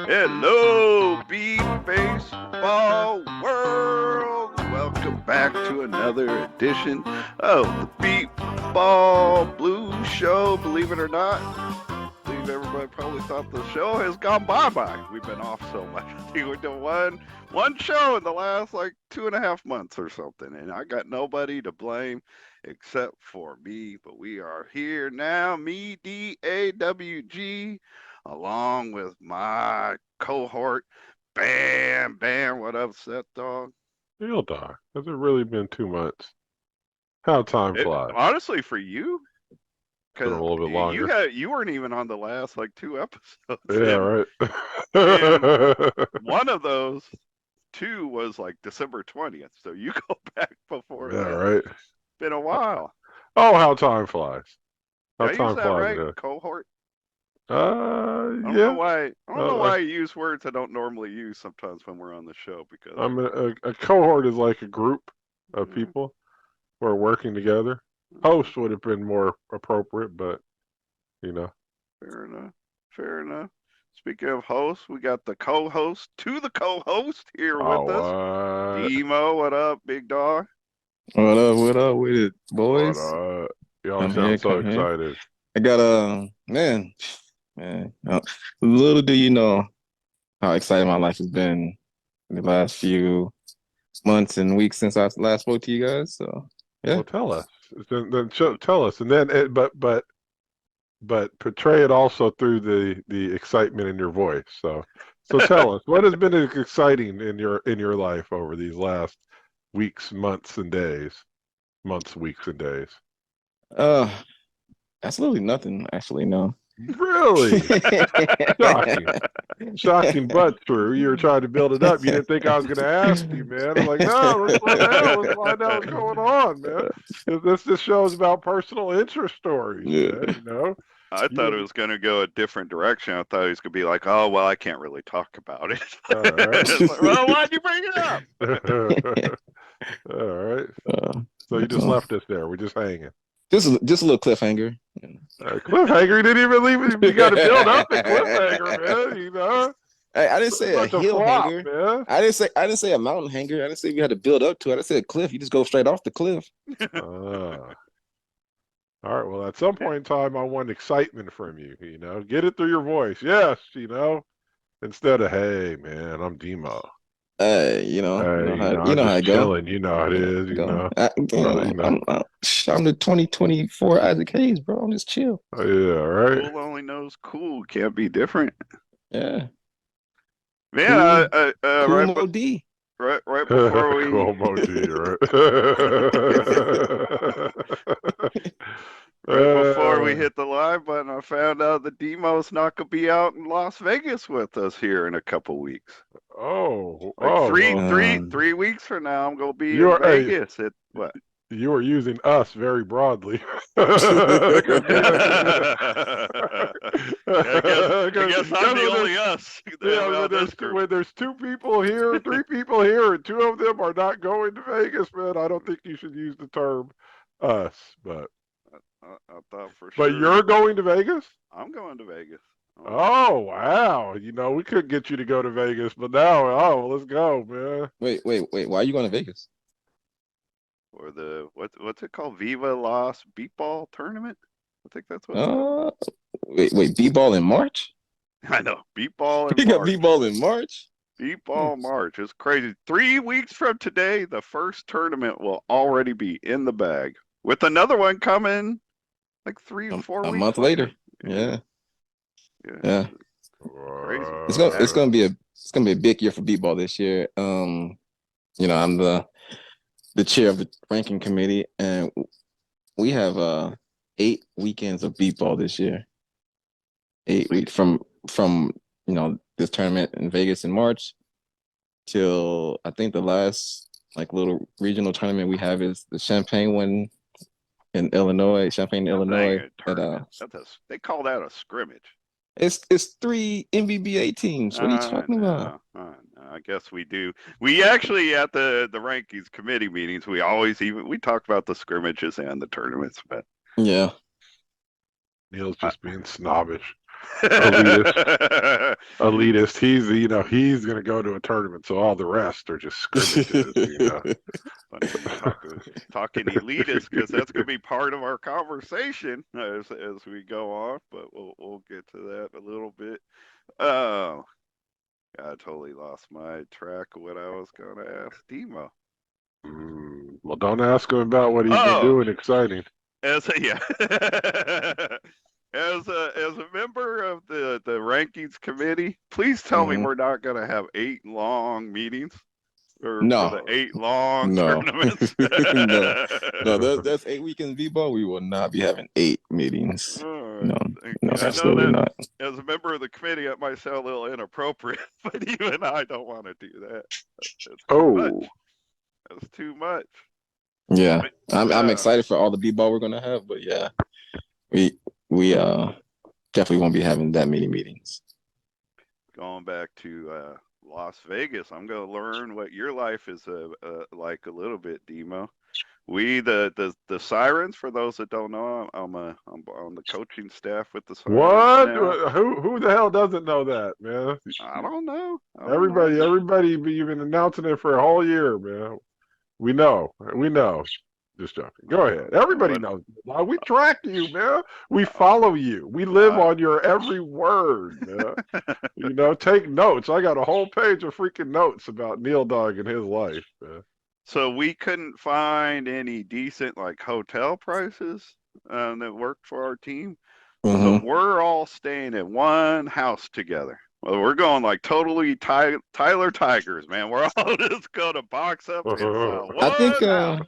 Hello, Beat Baseball World. Welcome back to another edition of the Beat Ball Blues Show. Believe it or not, I believe everybody probably thought the show has gone bye-bye. We've been off so much. I think we're doing one show in the last like 2.5 months or something, and I got nobody to blame except for me. But we are here now, me, DAWG, along with my cohort, Bam Bam. What up, Seth Dog? Real Doc. Has it really been 2 months? How time flies. Honestly, for you, It's been a because little bit longer. you weren't even on the last like two Yeah, episodes, right. and one of those two was like December 20th. So you go back before Yeah, that. right. Been a while. Oh, how time flies. How Did I use time that flies, right? yeah. Cohort. I don't know Yeah. why. I don't know Uh, why I use words I don't normally use sometimes when we're on the show because I mean, a cohort is like a group of uh, people who are working together. uh, Host would have been more appropriate, but, you know. fair enough. Fair enough. Speaking of hosts, we got the co-host to the co-host here with us. Oh, what? Demo, what up, big dog? What up with it, What, boys? y'all Come here, sound so come here. excited. I got man. Little do you know how excited my life has been in the last few months and weeks since I last spoke to you guys. So yeah. Well, tell us. Tell us, and then, but portray it also through the excitement in your voice. So tell us, what has been exciting in your life over these last weeks, months, and days? Months, weeks, and days. Uh, absolutely nothing, actually, no. Really shocking, shocking, but true. You were trying to build it up. You didn't think I was going to ask you, man. I'm like, no, let's slow down. Let's find out what's going on, man. This show is about personal interest stories, man. Yeah. You know. I thought it You was going to go a different direction. I thought he was going to be like, oh, well, I can't really talk about it. all right. It's like, well, why'd you bring it up? All right. Uh, So you just so left us there. We're just hanging. just a little cliffhanger. Cliffhanger. You didn't even leave. You got to build up the cliffhanger, man. You know, I didn't pretty say a much a hill flop, hanger. man. I didn't say a mountain hanger. I didn't say we had to build up to it. I said a cliff. You just go straight off the cliff. Uh, all right. Well, at some point in time, I want excitement from you. You know, get it through your voice. Yes. You know, instead of hey, man, I'm Demo. Hey, You I'm know how just it go. chilling. You know how it You know, is. I You go. know. You know. I'm the 2024 Isaac Hayes, bro. I'm just chill. Yeah. All right. Cool only knows cool. Can't be different. Yeah, Man, cool Mo D. right before we Cuomo D, right before we right? hit the live button, I found out that Demo's not gonna be out in Las Vegas with us here in a couple weeks. Like three, Well, three, 3 weeks from now, I'm gonna be you in are hey, Vegas. At what? you are using us very broadly. I guess I'm the only us Yeah, out this group. when there's two people here, three people here, and two of them are not going to Vegas, man, I don't think you should use the term us. I thought for But sure you're going to Vegas? I'm going to Vegas. Oh wow! You know we couldn't get you to go to Vegas, but now, oh, let's go, man. Wait. Why are you going to Vegas? Or the what's it called? Viva Las Beatball Tournament. I think that's what it's called. Wait. B-ball in March? I know. Beatball in You got March. B-ball in March? Hmm. Beatball March. It's crazy. 3 weeks from today, the first tournament will already be in the bag. With another one coming like three or four A weeks month later. later. Yeah. Yeah. Yeah. Crazy. It's gonna be a big year for B-ball this year. I'm the chair of the ranking committee, and we have 8 weekends of B-ball this year. 8 weeks from this tournament in Vegas in March till I think the last like little regional tournament we have is the Champagne one in Illinois, Champaign, That ain't Illinois. a tournament. They call that a scrimmage. It's 3 NBBA teams. What are you talking about? No. I guess we do. We actually at the rankings committee meetings, we talk about the scrimmages and the tournaments, but Yeah. Neil's I, just being snobbish. Elitist. He's gonna go to a tournament, so all the rest are just scrimmages. Funny you talking elitist, because that's going to be part of our conversation as we go on. But we'll get to that a little bit. Oh, I totally lost my track of what I was going to ask Demo. Well, don't ask him about what he's been Oh, doing exciting. yeah. As a member of the rankings committee, please tell me we're not going to have 8 long meetings for the No, 8 long no, tournaments. no, no. That's 8 weekends b-ball. We will not be having 8 meetings. All right, No, thank no, you. I know absolutely that not. as a member of the committee, it might sound a little inappropriate, but even I don't want to do that. That's too much. Oh, That's too much. Yeah, But, I'm excited for all the b-ball we're gonna have, but yeah, we we definitely won't be having that many meetings. going back to Las Vegas, I'm going to learn what your life is like a little bit, Demo. We the Sirens. For those that don't know, I'm on the coaching staff with the Sirens what? now. Who the hell doesn't know that, man? I don't know. Everybody, you've been announcing it for a whole year, man. We know. Just joking. Go ahead. Everybody What? knows. We track you, man. We follow you. We live Uh, on your every word, man. Take notes. I got a whole page of freaking notes about Neil Dog and his life, man. So we couldn't find any decent like hotel prices that worked for our team. So Mm-hmm. we're all staying at one house together. Well, we're going like totally Tyler Tigers, man. We're all just going to box up inside I think one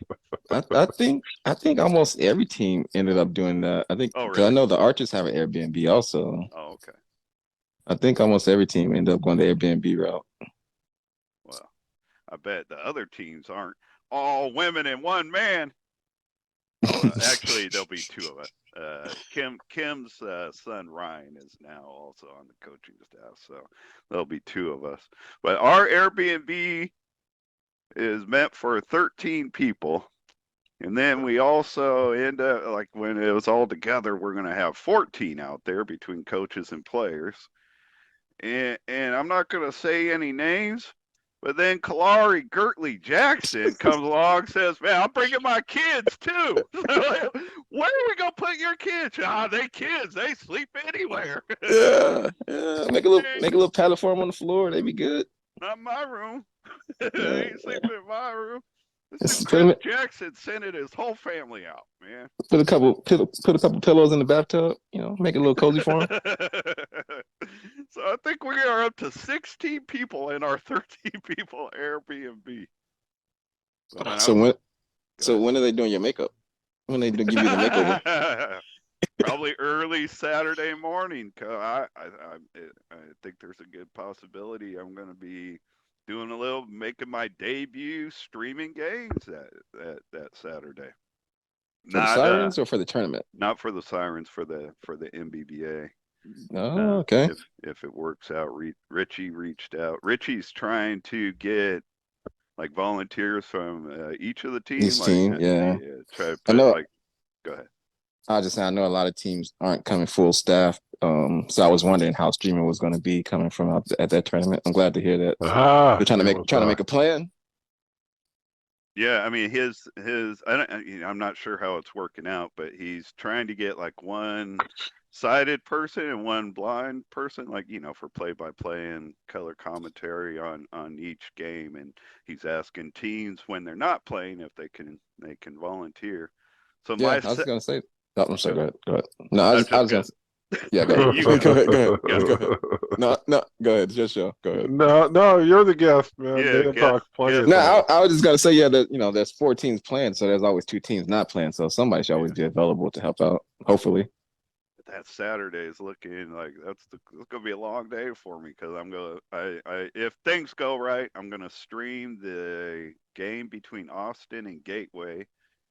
house. I think almost every team ended up doing that. I think Oh, because I really? know the Archers have an Airbnb also. Oh, okay. I think almost every team ended up going the Airbnb route. Well, I bet the other teams aren't all women and one man. Well, actually, there'll be 2 of us. Kim's son Ryan is now also on the coaching staff, so there'll be 2 of us. But our Airbnb is meant for 13 people, and then we also end up like when it was all together, we're going to have 14 out there between coaches and players. And I'm not going to say any names, but then Kalari Gertley Jackson comes along, says, "Man, I'm bringing my kids too." Where are we gonna put your kids? They kids. They sleep anywhere. Yeah. Make a little platform on the floor. They'd be good. Not my room. Yeah. They ain't sleeping in my room. This dude Just Chris Jackson sent his whole family out, man. put a couple pillows in the bathtub. Make it a little cozy for them. So I think we are up to 16 people in our 13 people Airbnb. So when are they doing your makeup? When they give you the makeover? Probably early Saturday morning. I think there's a good possibility I'm going to be making my debut streaming games that Saturday. For the Sirens or for the tournament? Not for the Sirens, for the MBBA. Oh, okay. If it works out, Richie reached out. Richie's trying to get like volunteers from each of the teams. Each team, yeah. Try to I put know. like. Go ahead. I just I know a lot of teams aren't coming full staff. So I was wondering how streaming was going to be coming from out at that tournament. I'm glad to hear that they're trying to make a plan. Yeah, I mean I'm not sure how it's working out, but he's trying to get like one sighted person and one blind person, like for play-by-play and color commentary on each game, and he's asking teams when they're not playing if they can volunteer. So Yeah, my I was set, going to say. Oh, I'm sorry. go, Go ahead. No, I I'm was just going good. to. Yeah, go ahead. You Go go. ahead. Go ahead. Go. Go ahead. No, no, go ahead. It's your show. Go ahead. No, you're the guest, man. Yeah, Dana talks plenty of guess. No, time. I was just gonna say, yeah, that there's 4 teams playing, so there's always 2 teams not playing. So somebody should always Yeah. be available to help out. Hopefully. That Saturday is looking like it's gonna be a long day for me because if things go right, I'm gonna stream the game between Austin and Gateway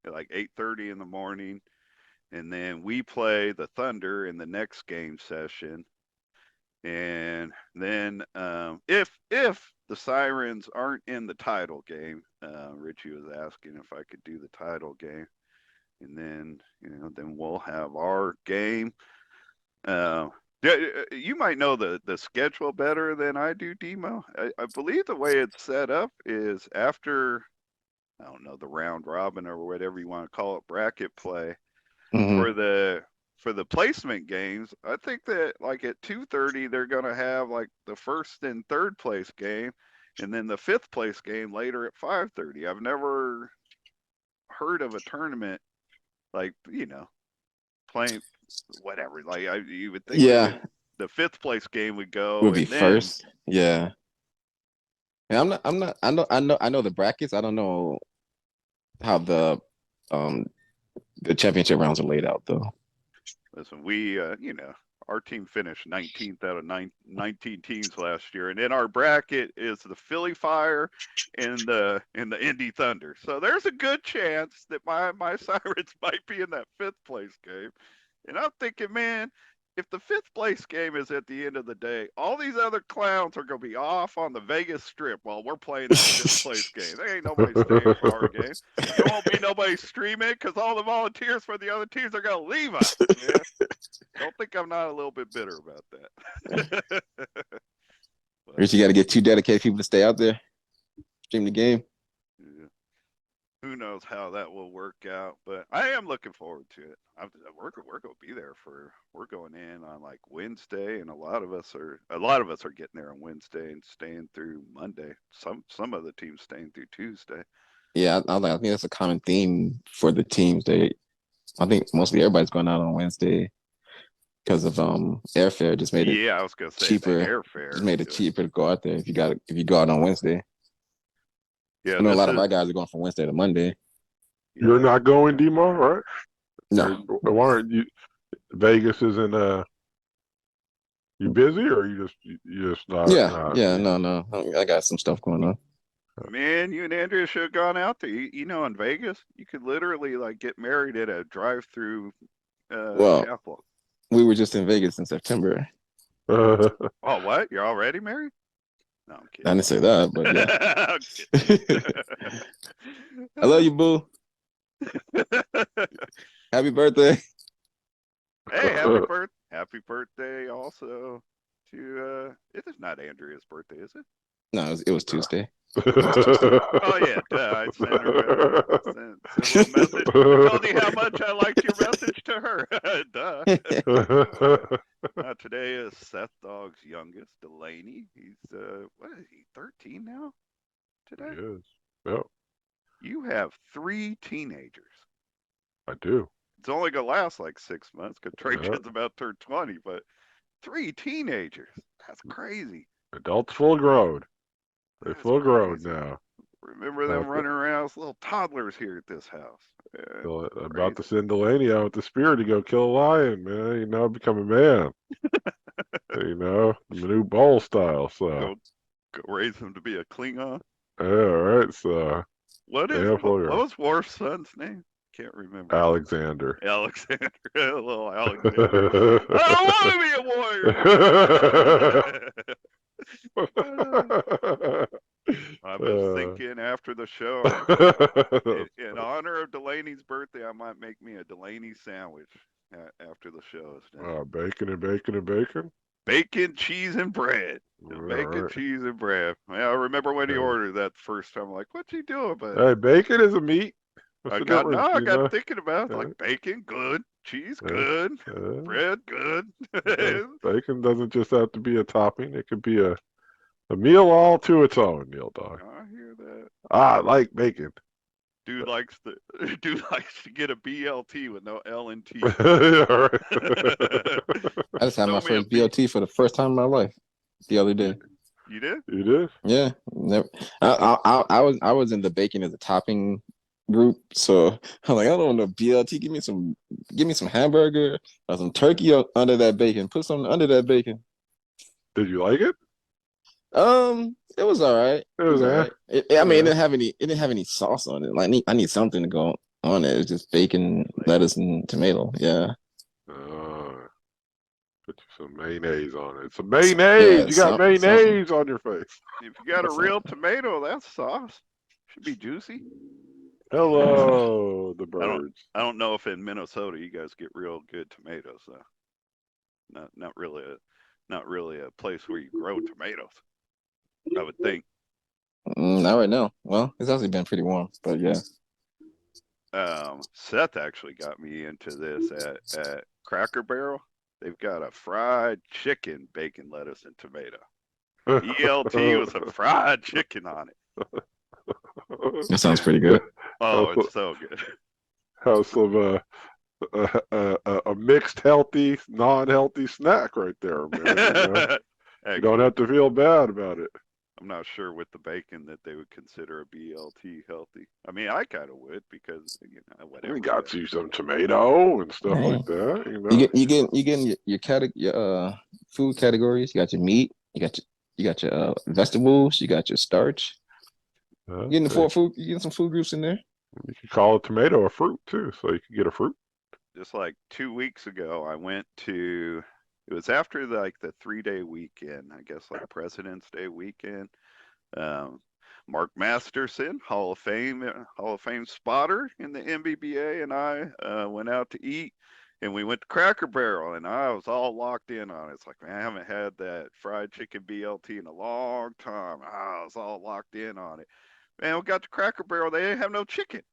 at like 8:30 in the morning, and then we play the Thunder in the next game session, and then if the Sirens aren't in the title game, Richie was asking if I could do the title game, and then then we'll have our game. Uh, Yeah, you might know the schedule better than I do, Demo. I believe the way it's set up is after, I don't know, the round robin or whatever you want to call it, bracket play Hmm. for the placement games. I think that like at 2:30 they're gonna have like the first and third place game, and then the fifth place game later at 5:30. I've never heard of a tournament like playing whatever. Like you would think Yeah, the fifth place game would go, would be and then first. Yeah. And I'm not. I know the brackets. I don't know how um the championship rounds are laid out though. listen, our team finished 19th out of 19 teams last year, and in our bracket is the Philly Fire and the Indy Thunder. So there's a good chance that my Sirens might be in that fifth place game. And I'm thinking, man, if the fifth place game is at the end of the day, all these other clowns are gonna be off on the Vegas Strip while we're playing that fifth place game. There ain't nobody staying for our game. There won't be nobody streaming because all the volunteers for the other teams are gonna leave us. Yeah, don't think I'm not a little bit bitter about that. But Rich, you got to get two dedicated people to stay out there, stream the game. yeah, who knows how that will work out? But I am looking forward to it. We're gonna be there for. We're going in on like Wednesday, and a lot of us are getting there on Wednesday and staying through Monday. Some of the teams staying through Tuesday. Yeah, I think that's a common theme for the teams. I think mostly everybody's going out on Wednesday because of airfare. Just made it Yeah, I was gonna say the cheaper. Just airfare. made it cheaper to go out there if you go out on Wednesday. Yeah, I know a this lot of is. our guys are going from Wednesday to Monday. You're Yeah, not going, Demo, right? No, Why aren't you? Vegas isn't. You busy or you just not? yeah, Not. yeah, no. I got some stuff going on. man, you and Andrea should have gone out there. In Vegas, you could literally like get married at a drive-through Well, chapel. we were just in Vegas in September. Oh, what? You're already married? No, I'm I kidding. didn't say that, but yeah. I'm kidding. I love you, boo. Happy birthday. Hey, happy birthday also to it is not Andrea's birthday, is it? No, it was Tuesday. It was Tuesday. Oh yeah, duh. I sent her sent a little message. I told you how much I liked your message to her. Duh. Today is Seth Dog's youngest, Delaney. He's what is he, 13 now? Today? Yes. Yep, You have three teenagers. I do. It's only gonna last like 6 months because Trey Yep. Kid's about to turn 20, but three teenagers. That's crazy. Adults full grown. They're That's full grown crazy. now. Remember them running around as little toddlers here at this house. Yeah, So I'm about to crazy. send Delaney out with the spear to go kill a lion, man. Become a man. The new ball style. So Go raise him to be a Klingon. yeah, all right. So yeah, What full grown. was Worf's son's name? Can't remember. Alexander. Alexander, little Alexander. I don't want to be a warrior. I've been thinking after the show, in honor of Delaney's birthday, I might make me a Delaney sandwich after the show is done. Bacon and bacon and bacon. Bacon, cheese, and bread. All Bacon, right. cheese, and bread. Yeah, I remember when he Yeah. ordered that the first time. I'm like, what's he doing? But Hey, bacon is a meat. What's the difference? I got thinking about it. Uh, Like bacon, good. Cheese, uh, good. uh, Bread, good. bacon doesn't just have to be a topping. It could be a meal all to its own, Neil Dog. I hear that. I like bacon. Dude likes to get a BLT with no L and T. All right. I just had my Throw me a first BLT for the first time in my life the other day. You did? You did? Yeah, never. I was in the bacon as a topping group, so I'm like, I don't want no BLT. Give me some hamburger or some turkey under that bacon. Put something under that bacon. Did you like it? It was all right. It was all eh. right. I mean, Yeah. it didn't have any sauce on it. Like, I need something to go on it. It's just bacon, lettuce, and tomato. Yeah. Put some mayonnaise on it. Some mayonnaise. Yeah, You got mayonnaise on your face. If you got a real tomato, that's sauce. Should be juicy. Hello, the I don't birds. I don't know if in Minnesota you guys get real good tomatoes though. Not really a place where you grow tomatoes, I would think. Not right now. Well, it's actually been pretty warm, but yeah. Seth actually got me into this at Cracker Barrel. They've got a fried chicken, bacon, lettuce, and tomato. BLT with some fried chicken on it. That sounds pretty good. Oh, it's so good. Have some a mixed healthy, non-healthy snack right there, man. You don't have to feel bad about it. I'm not sure with the bacon that they would consider a BLT healthy. I mean, I kind of would because whatever. We got you some tomato and stuff Hey. like that. You getting your food categories. You got your meat. You got your vegetables. You got your starch. You getting you getting some food groups in there. You can call a tomato a fruit too, so you can get a fruit. Just like 2 weeks ago, I went to. It was after the 3-day weekend, I guess, like President's Day weekend. Um, Mark Masterson, Hall of Fame spotter in the NBBA, and I went out to eat, and we went to Cracker Barrel, and I was all locked in on it. It's like, man, I haven't had that fried chicken BLT in a long time. I was all locked in on it. Man, we got to Cracker Barrel, they didn't have no chicken.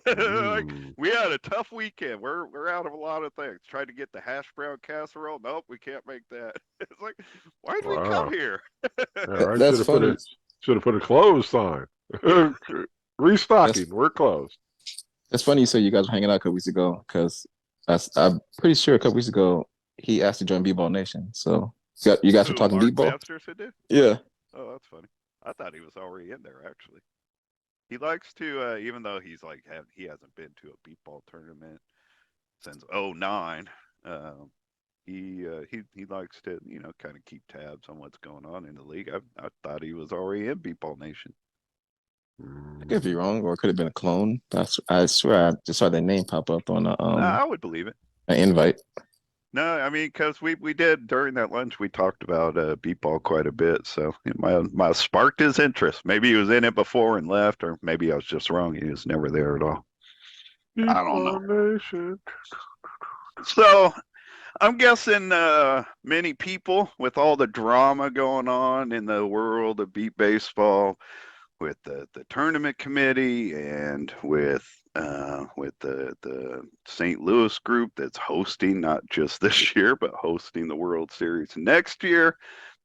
Like, we had a tough weekend. We're out of a lot of things. Tried to get the hash brown casserole. Nope, we can't make that. It's like, why'd we come here? Yeah, I That's funny. Should have put a closed sign. Restocking. We're closed. That's funny you say you guys were hanging out a couple weeks ago because I'm pretty sure a couple weeks ago he asked to join B-Ball Nation. So you guys were talking Mark B-Ball? Masterson did? Yeah. Oh, that's funny. I thought he was already in there actually. He likes to, even though he hasn't been to a beatball tournament since '09. He likes to kind of keep tabs on what's going on in the league. I thought he was already in Beatball Nation. I could be wrong, or it could have been a clone. I swear I just saw their name pop up on I would believe it. an invite. No, I mean, because we did during that lunch, we talked about beatball quite a bit. So my sparked his interest. Maybe he was in it before and left, or maybe I was just wrong. He was never there at all. I don't know. Nation. So I'm guessing many people with all the drama going on in the world of beat baseball, with the tournament committee and with the St. Louis group that's hosting not just this year but hosting the World Series next year.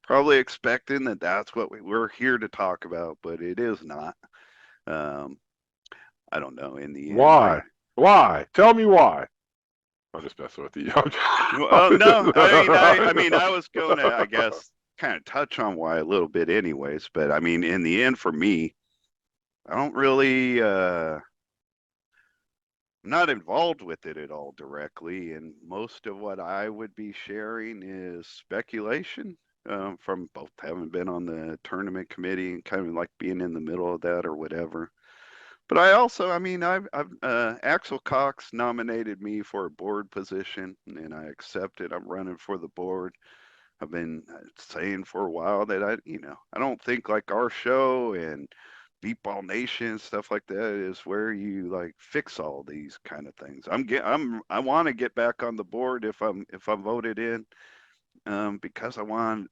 Probably expecting that that's what we're here to talk about, but it is not. I don't know. In the end, Why? Tell me why. I'm just messing with you. well, no, I mean, I was going to, I guess, kind of touch on why a little bit, anyways. But I mean, in the end, for me, I don't really. I'm not involved with it at all directly, and most of what I would be sharing is speculation from both having been on the tournament committee and kind of like being in the middle of that or whatever. But I also, I mean, I've Axel Cox nominated me for a board position, and I accepted. I'm running for the board. I've been saying for a while that I don't think like our show and Beatball Nation stuff like that is where you like fix all these kind of things. I want to get back on the board if I'm voted in, because I want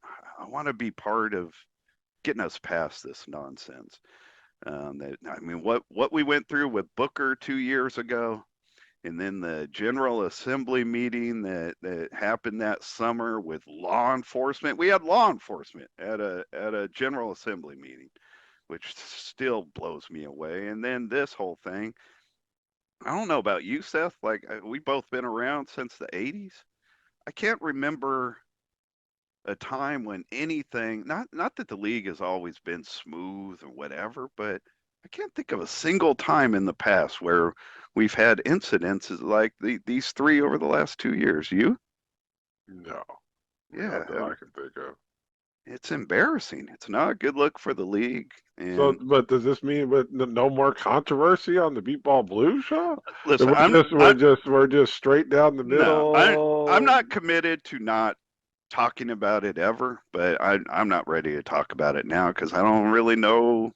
to be part of getting us past this nonsense. I mean, what we went through with Booker 2 years ago, and then the General Assembly meeting that happened that summer with law enforcement. We had law enforcement at a General Assembly meeting, which still blows me away. And then this whole thing. I don't know about you, Seth. Like, we both been around since the '80s. I can't remember a time when anything, not that the league has always been smooth or whatever, but I can't think of a single time in the past where we've had incidences like these three over the last 2 years. You? No. Yeah, Not that I can think of. it's embarrassing. It's not a good look for the league. So, And but does this mean no more controversy on the Beatball Blues show? listen, We're just straight down the no, middle. I'm not committed to not talking about it ever, but I'm not ready to talk about it now because I don't really know.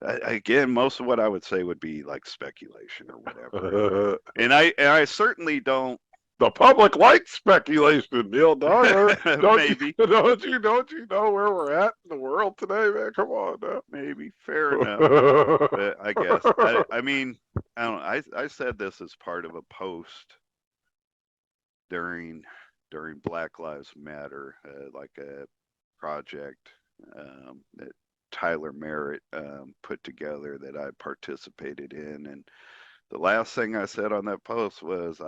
Again, most of what I would say would be like speculation or whatever. And I certainly don't The public likes speculation, Neil Dog. Maybe. Don't you know where we're at in the world today, man? Come on now. Maybe. Fair enough. But I guess. I mean, I don't know. I said this as part of a post during Black Lives Matter, like a project that Tyler Merritt put together that I participated in, and the last thing I said on that post was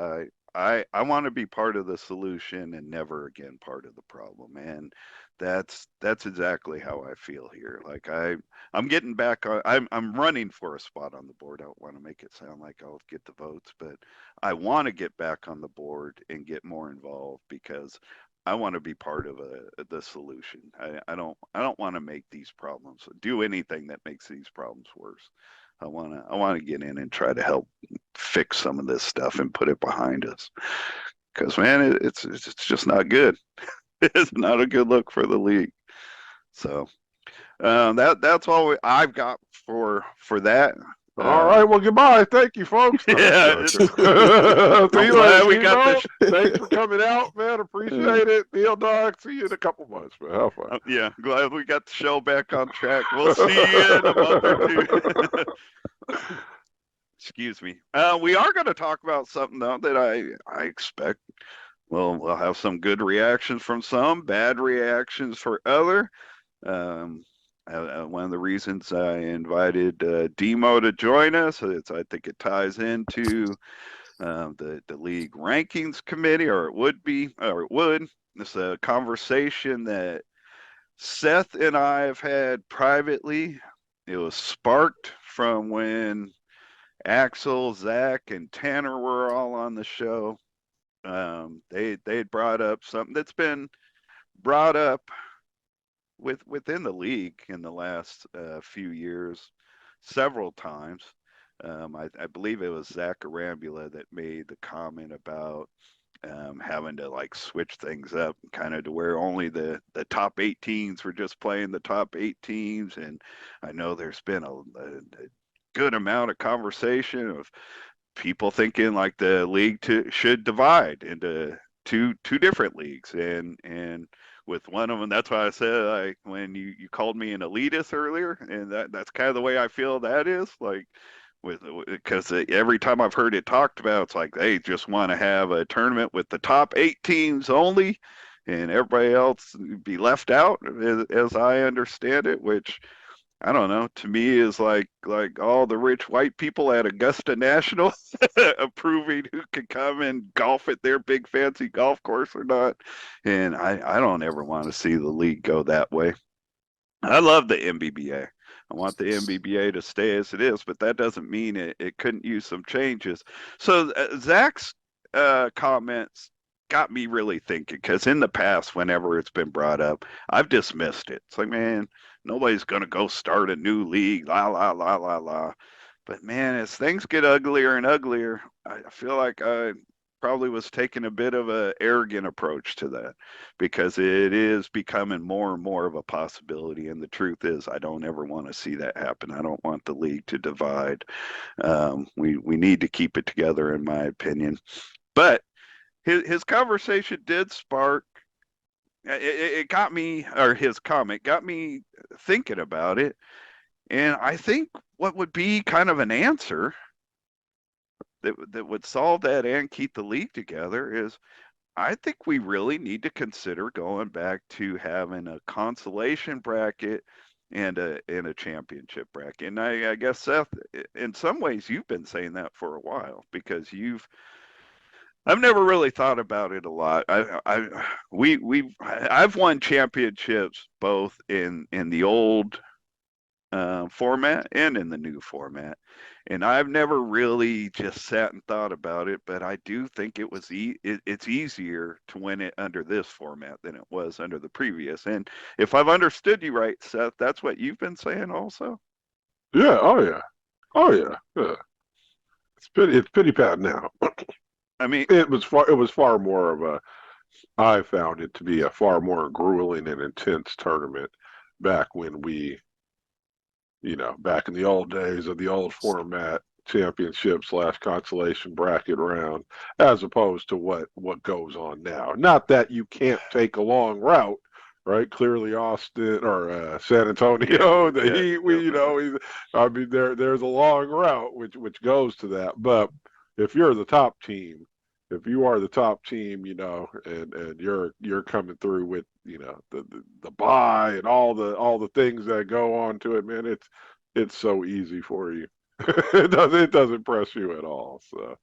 I want to be part of the solution and never again part of the problem. And that's exactly how I feel here. Like I'm getting back on I'm running for a spot on the board. I don't want to make it sound like I'll get the votes, but I want to get back on the board and get more involved because I want to be part of the solution. I don't want to make these problems do anything that makes these problems worse. I want to get in and try to help fix some of this stuff and put it behind us. Because man, it's just not good. It's not a good look for the league. So that's all I've got for that. All right, well, goodbye. Thank you, folks. No, Yeah, see you later. we got this. Thanks for coming out, man. Appreciate it. Neil Dog, see you in a couple months, man. Have fun. Yeah, glad we got the show back on track. We'll see you in a month or two. Excuse me. We are going to talk about something though that I expect. Well, we'll have some good reactions from some, bad reactions for other. One of the reasons I invited Demo to join us, I think it ties into the league rankings committee, or it would. It's a conversation that Seth and I have had privately. It was sparked from when Axel, Zach, and Tanner were all on the show. They had brought up something that's been brought up within the league in the last few years several times. I believe it was Zach Arambula that made the comment about having to like switch things up kind of to where only the top 8 teams were just playing the top 8 teams. And I know there's been a good amount of conversation of people thinking like the league should divide into two different leagues, and with one of them, that's why I said like when you called me an elitist earlier, and that's kind of the way I feel that is like because every time I've heard it talked about, it's like they just want to have a tournament with the top 8 teams only, and everybody else be left out, as I understand it, which I don't know. To me, is like all the rich white people at Augusta National approving who can come and golf at their big fancy golf course or not. And I don't ever want to see the league go that way. I love the MBBA. I want the MBBA to stay as it is, but that doesn't mean it couldn't use some changes. So Zach's comments got me really thinking, because in the past, whenever it's been brought up, I've dismissed it. It's like, man, nobody's going to go start a new league, la, la, la, la, la. But man, as things get uglier and uglier, I feel like I probably was taking a bit of an arrogant approach to that, because it is becoming more and more of a possibility. And the truth is, I don't ever want to see that happen. I don't want the league to divide. We need to keep it together, in my opinion. But his conversation did spark. It got me, or his comment got me thinking about it. And I think what would be kind of an answer that would solve that and keep the league together is, I think we really need to consider going back to having a consolation bracket and a championship bracket. And I guess, Seth, in some ways you've been saying that for a while, because I've never really thought about it a lot. I've won championships both in the old format and in the new format, and I've never really just sat and thought about it. But I do think it's easier to win it under this format than it was under the previous. And if I've understood you right, Seth, that's what you've been saying also. Yeah. Oh yeah. Oh yeah. Yeah. It's pity pat now. I mean, it was far more of a. I found it to be a far more grueling and intense tournament back when back in the old days of the old format, championship / consolation bracket round as opposed to what goes on now. Not that you can't take a long route, right? Clearly, Austin or San Antonio, the Heat. I mean, there's a long route which goes to that. But if you're the top team, if you are the top team, and you're coming through with the bye and all the things that go on to it, man, it's so easy for you. It doesn't press you at all. So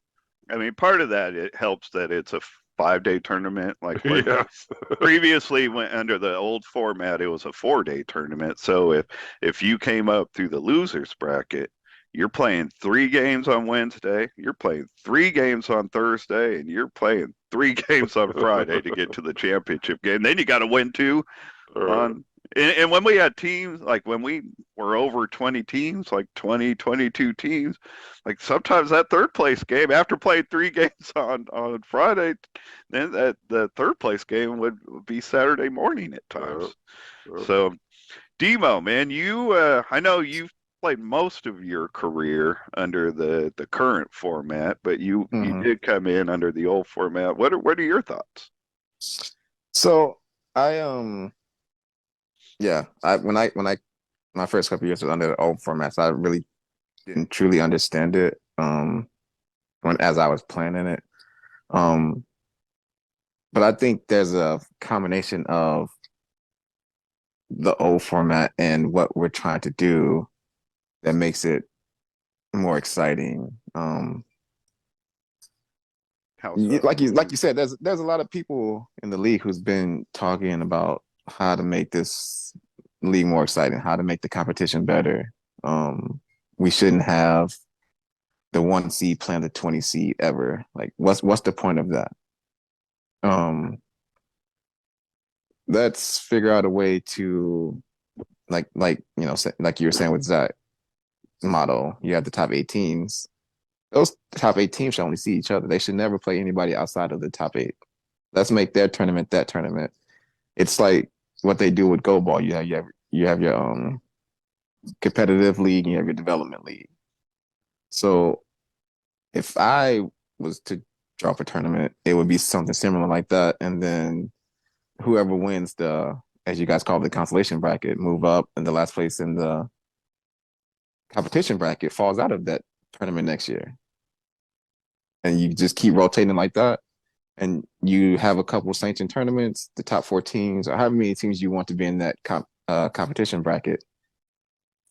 I mean, part of that, it helps that it's a 5-day tournament. Like when yes, previously went under the old format, it was a 4-day tournament. So if you came up through the losers bracket, you're playing 3 games on Wednesday, you're playing 3 games on Thursday, and you're playing 3 games on Friday to get to the championship game. Then you got to win 2 on. And when we had teams, like when we were over 20 teams, like 20, 22 teams, like sometimes that third place game, after playing 3 games on Friday, then the third place game would be Saturday morning at times. So, Demo, man, I know you've played most of your career under the current format, but you did come in under the old format. What are your thoughts? So I yeah, my first couple years was under the old format, so I really didn't truly understand it as I was planning it. But I think there's a combination of the old format and what we're trying to do that makes it more exciting. How so? Like you said, there's a lot of people in the league who's been talking about how to make this league more exciting, how to make the competition better. We shouldn't have the 1 seed playing the 20 seed ever. Like, what's the point of that? Let's figure out a way to like like you were saying with Zach model. You have the top 8 teams. Those top 8 teams should only see each other. They should never play anybody outside of the top 8. Let's make their tournament that tournament. It's like what they do with Go Ball. You have your competitive league and you have your development league. So if I was to drop a tournament, it would be something similar like that. And then whoever wins as you guys call it, the consolation bracket, move up, and the last place in the competition bracket falls out of that tournament next year. And you just keep rotating like that. And you have a couple of sanctioned tournaments, the top 4 teams, or however many teams you want to be in that competition bracket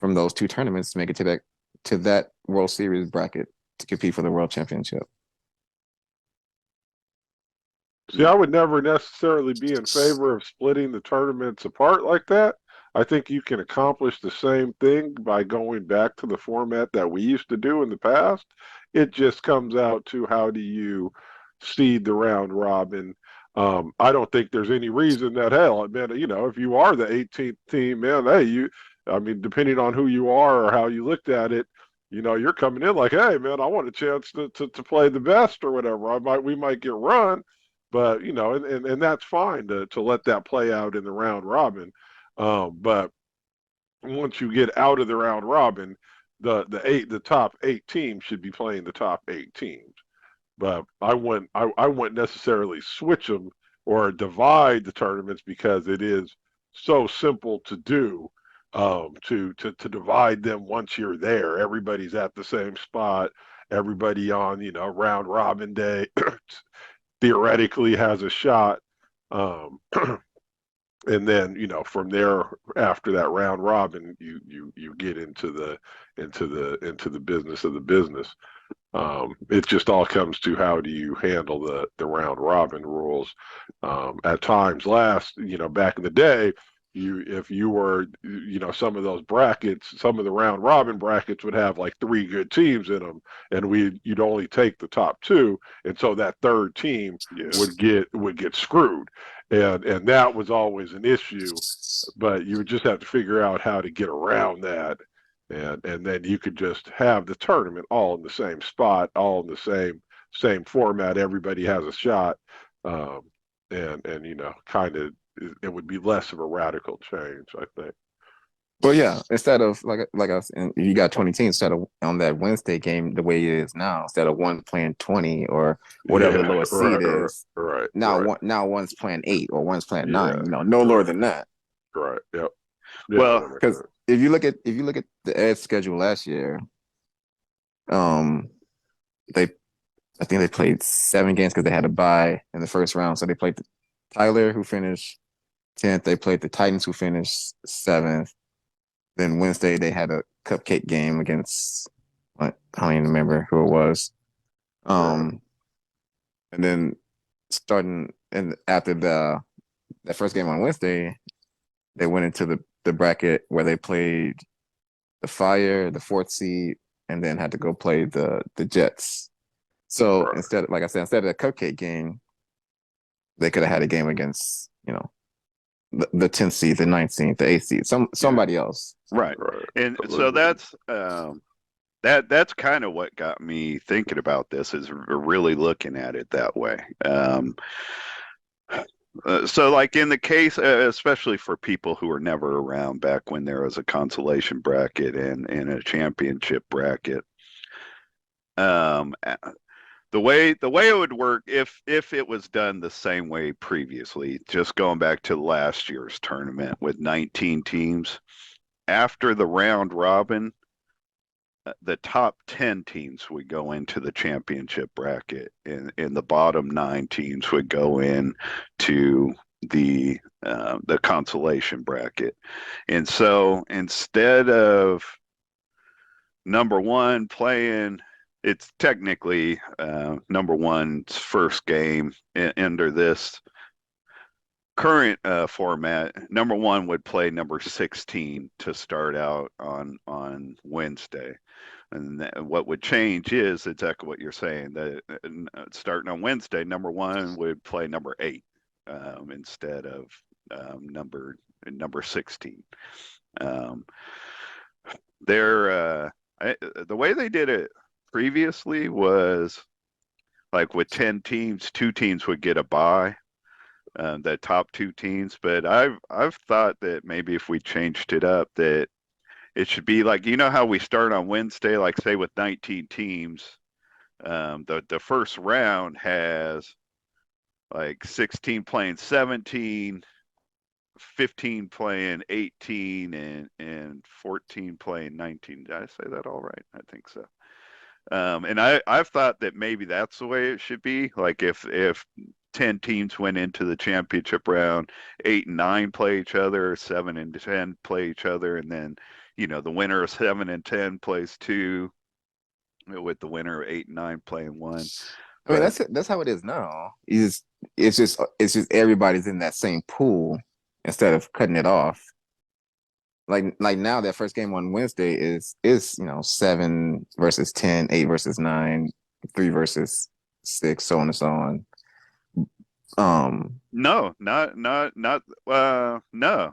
from those 2 tournaments to make it to that World Series bracket to compete for the World Championship. See, I would never necessarily be in favor of splitting the tournaments apart like that. I think you can accomplish the same thing by going back to the format that we used to do in the past. It just comes out to how do you seed the round robin. I don't think there's any reason that, hell, man, if you are the 18th team, man, hey, I mean, depending on who you are or how you looked at it, you're coming in like, hey, man, I want a chance to play the best or whatever. We might get run, but and that's fine to let that play out in the round robin. But once you get out of the round robin, the top 8 teams should be playing the top 8 teams. But I wouldn't necessarily switch them or divide the tournaments because it is so simple to do. To divide them once you're there, everybody's at the same spot. Everybody on round robin day theoretically has a shot. And then from there, after that round robin, you get into the business of the business. It just all comes to how do you handle the round robin rules. At times back in the day, if you were some of those brackets, some of the round robin brackets would have like 3 good teams in them, and you'd only take the top 2, and so that third team would get screwed, and that was always an issue. But you would just have to figure out how to get around that, and then you could just have the tournament all in the same spot, all in the same format. Everybody has a shot, and kind of it would be less of a radical change, I think. Well, yeah. Instead of like us, and you got 20 teams. Instead of on that Wednesday game, the way it is now, instead of one playing 20 or whatever the Yeah, lowest seed right, is, right, now right. one's playing 8 or one's playing 9. Yeah, You know, no lower right, than that. right. Yep. Yeah, Well, that makes Because sense. if you look at the Ed schedule last year, um, they I think they played 7 games because they had a bye in the first round. So they played Tyler, who finished 10th. They played the Titans, who finished 7th. Then Wednesday they had a cupcake game against I don't even remember who it was. Right, And then starting and after that first game on Wednesday, they went into the bracket where they played the Fire, the fourth seed, and then had to go play the Jets. So right. instead, like I said, instead of the cupcake game, they could have had a game against the 10th seed, the ninth seed, the 8th seed, yeah, somebody else. right. Right. And so Absolutely. that's kind of what got me thinking about this is really looking at it that way. So like in the case, especially for people who were never around back when there was a consolation bracket and a championship bracket, um, the way it would work if it was done the same way previously, just going back to last year's tournament with 19 teams, after the round robin, the top 10 teams would go into the championship bracket, and the bottom 9 teams would go in to the consolation bracket. And so instead of number one playing, it's technically number one's first game under this current format. Number one would play number 16 to start out on Wednesday. And what would change is exactly what you're saying. That starting on Wednesday, number one would play number 8 instead of number 16. Um, they're the way they did it previously was like with 10 teams, 2 teams would get a bye, the top 2 teams. But I've thought that maybe if we changed it up, that it should be like how we start on Wednesday, like say with 19 teams. The first round has like 16 playing 17, 15 playing 18, and 14 playing 19. Did I say that all right? I think so. And I've thought that maybe that's the way it should be. Like if 10 teams went into the championship round, 8 and 9 play each other, 7 and 10 play each other, and then the winner of 7 and 10 plays 2, with the winner of 8 and 9 playing 1. I mean, But that's how it is now. It's just everybody's in that same pool instead of cutting it off. Like now, that first game on Wednesday is 7 versus 10, 8 versus 9, 3 versus 6, so on and so on. no, no.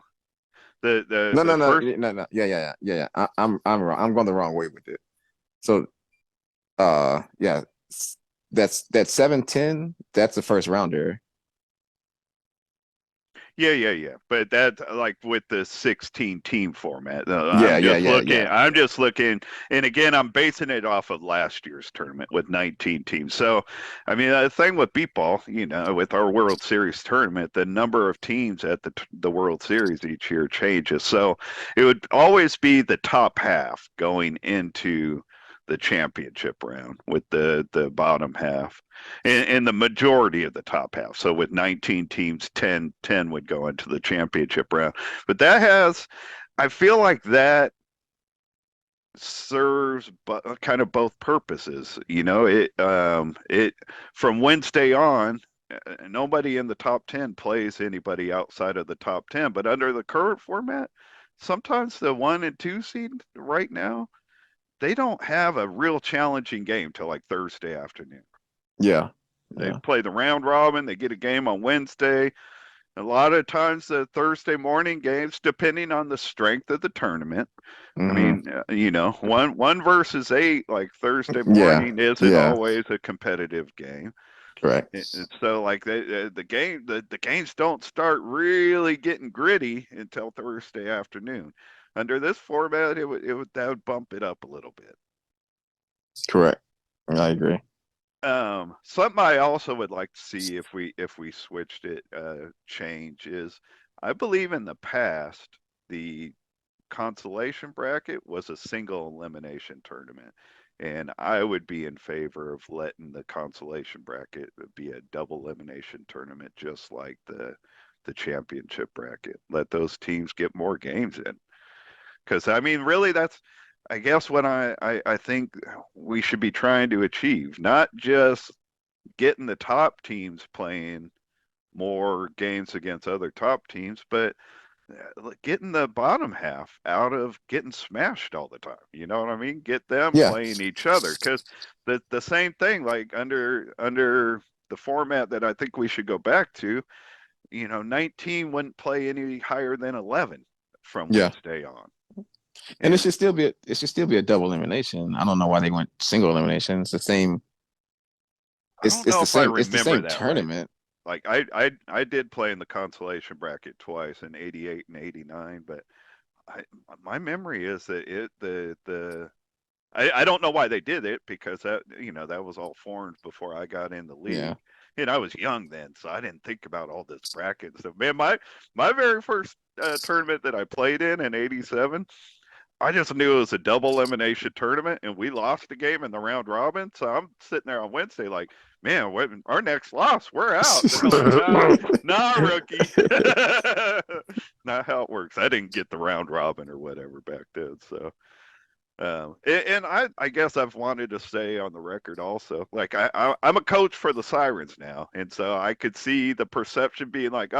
No, no, The no, first no, no. Yeah. I'm wrong. I'm going the wrong way with it. So, yeah, that's 7-10. That's the first rounder. Yeah. But that like with the 16 team format. Yeah, yeah, yeah, yeah, I'm yeah. just looking, and again, I'm basing it off of last year's tournament with 19 teams. So, I mean, the thing with beatball, with our World Series tournament, the number of teams at the World Series each year changes. So, it would always be the top half going into the championship round with the bottom half and the majority of the top half. So with 19 teams, 10 would go into the championship round. But I feel like that serves kind of both purposes. It from Wednesday on, nobody in the top 10 plays anybody outside of the top 10. But under the current format, sometimes the 1 and 2 seed right now, they don't have a real challenging game till like Thursday afternoon. Yeah, They yeah. play the round robin. They get a game on Wednesday. A lot of times, the Thursday morning games, depending on the strength of the tournament. I Hmm. mean, 1 versus 8, like Thursday Yeah, morning, isn't yeah. always a competitive game. Correct. And so like the games don't start really getting gritty until Thursday afternoon. Under this format, that would bump it up a little bit. Correct. I agree. Something I also would like to see if we switched it, change is, I believe in the past the consolation bracket was a single elimination tournament, and I would be in favor of letting the consolation bracket be a double elimination tournament, just like the championship bracket. Let those teams get more games in, because I mean, really, that's, I guess, what I think we should be trying to achieve, not just getting the top teams playing more games against other top teams, but getting the bottom half out of getting smashed all the time. You know what I mean? Get them Yeah. playing each other, because the same thing, like under the format that I think we should go back to, 19 wouldn't play any higher than 11 from Yeah. Wednesday on. And it should still be a double elimination. I don't know why they went single elimination. It's the same. I don't know if I It's the remember same that right. tournament. Like I did play in the consolation bracket twice in '88 and '89, but my memory is that I don't know why they did it, because that was all formed before I got in the Yeah. league, and I was young then, so I didn't think about all this bracket stuff. Man, my very first tournament that I played in '87, I just knew it was a double elimination tournament, and we lost the game in the round robin. So I'm sitting there on Wednesday like, man, our next loss, we're out. They're like, nah, rookie. Not how it works. I didn't get the round robin or whatever back then. So, and I guess I've wanted to say on the record also, like I'm a coach for the Sirens now, and so I could see the perception being like,